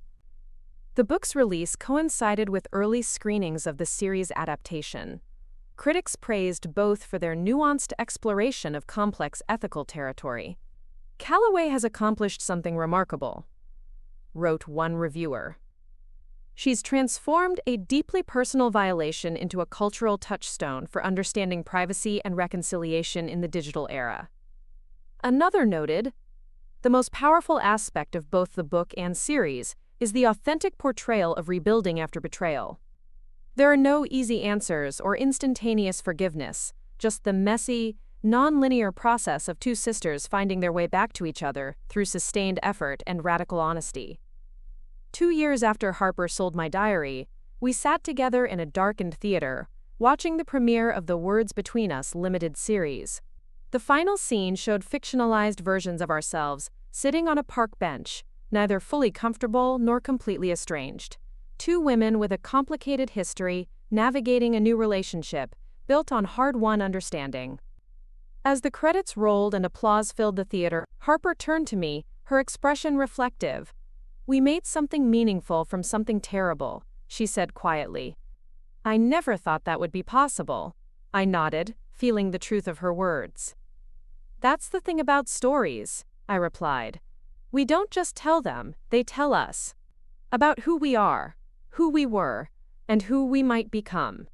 Speaker 1: The book's release coincided with early screenings of the series adaptation. Critics praised both for their nuanced exploration of complex ethical territory. "Calloway has accomplished something remarkable," wrote one reviewer. "She's transformed a deeply personal violation into a cultural touchstone for understanding privacy and reconciliation in the digital era." Another noted, "The most powerful aspect of both the book and series is the authentic portrayal of rebuilding after betrayal. There are no easy answers or instantaneous forgiveness, just the messy, non-linear process of two sisters finding their way back to each other through sustained effort and radical honesty." 2 years after Harper sold my diary, we sat together in a darkened theater, watching the premiere of the Words Between Us limited series. The final scene showed fictionalized versions of ourselves, sitting on a park bench, neither fully comfortable nor completely estranged. Two women with a complicated history, navigating a new relationship, built on hard-won understanding. As the credits rolled and applause filled the theater, Harper turned to me, her expression reflective. "We made something meaningful from something terrible," she said quietly. "I never thought that would be possible," I nodded, feeling the truth of her words. "That's the thing about stories," I replied. "We don't just tell them, they tell us. About who we are, who we were, and who we might become."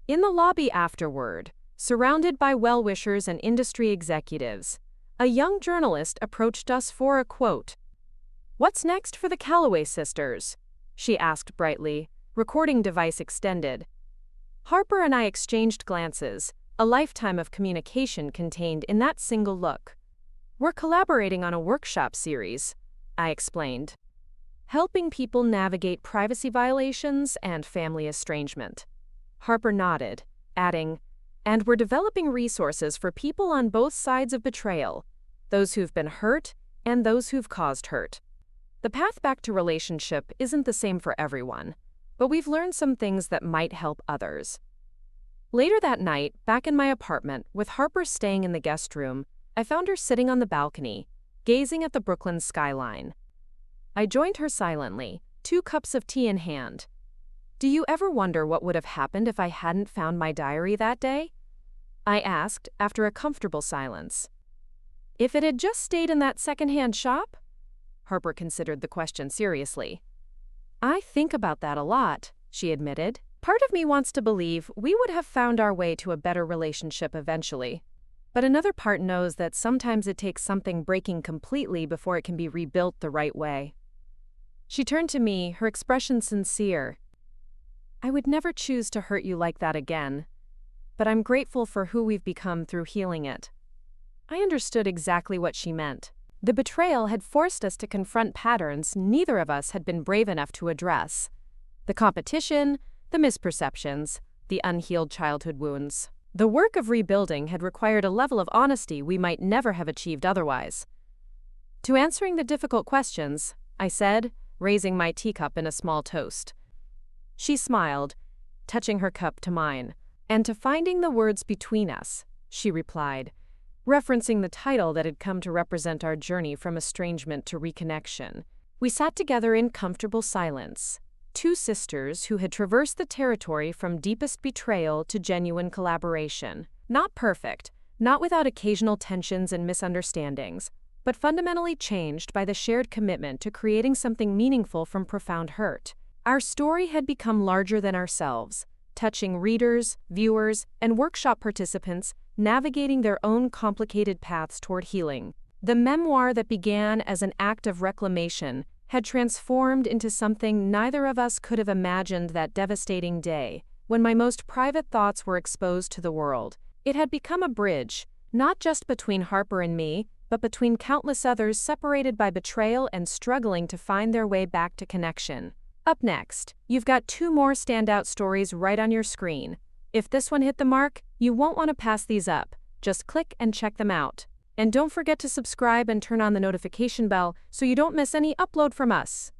Speaker 1: In the lobby afterward, surrounded by well-wishers and industry executives, a young journalist approached us for a quote. "What's next for the Calloway sisters?" she asked brightly, recording device extended. Harper and I exchanged glances, a lifetime of communication contained in that single look. "We're collaborating on a workshop series," I explained, "helping people navigate privacy violations and family estrangement." Harper nodded, adding, "And we're developing resources for people on both sides of betrayal, those who've been hurt and those who've caused hurt. The path back to relationship isn't the same for everyone, but we've learned some things that might help others." Later that night, back in my apartment, with Harper staying in the guest room, I found her sitting on the balcony, gazing at the Brooklyn skyline. I joined her silently, 2 cups of tea in hand. "Do you ever wonder what would have happened if I hadn't found my diary that day?" I asked, after a comfortable silence. "If it had just stayed in that secondhand shop?" Harper considered the question seriously. "I think about that a lot," she admitted. "Part of me wants to believe we would have found our way to a better relationship eventually. But another part knows that sometimes it takes something breaking completely before it can be rebuilt the right way." She turned to me, her expression sincere. "I would never choose to hurt you like that again, but I'm grateful for who we've become through healing it." I understood exactly what she meant. The betrayal had forced us to confront patterns neither of us had been brave enough to address. The competition, the misperceptions, the unhealed childhood wounds. The work of rebuilding had required a level of honesty we might never have achieved otherwise. "To answering the difficult questions," I said, raising my teacup in a small toast. She smiled, touching her cup to mine. "And to finding the words between us," she replied, referencing the title that had come to represent our journey from estrangement to reconnection. We sat together in comfortable silence, two sisters who had traversed the territory from deepest betrayal to genuine collaboration. Not perfect, not without occasional tensions and misunderstandings, but fundamentally changed by the shared commitment to creating something meaningful from profound hurt. Our story had become larger than ourselves, touching readers, viewers, and workshop participants navigating their own complicated paths toward healing. The memoir that began as an act of reclamation had transformed into something neither of us could have imagined that devastating day, when my most private thoughts were exposed to the world. It had become a bridge, not just between Harper and me, but between countless others separated by betrayal and struggling to find their way back to connection. Up next, you've got two more standout stories right on your screen. If this one hit the mark, you won't want to pass these up. Just click and check them out. And don't forget to subscribe and turn on the notification bell so you don't miss any upload from us.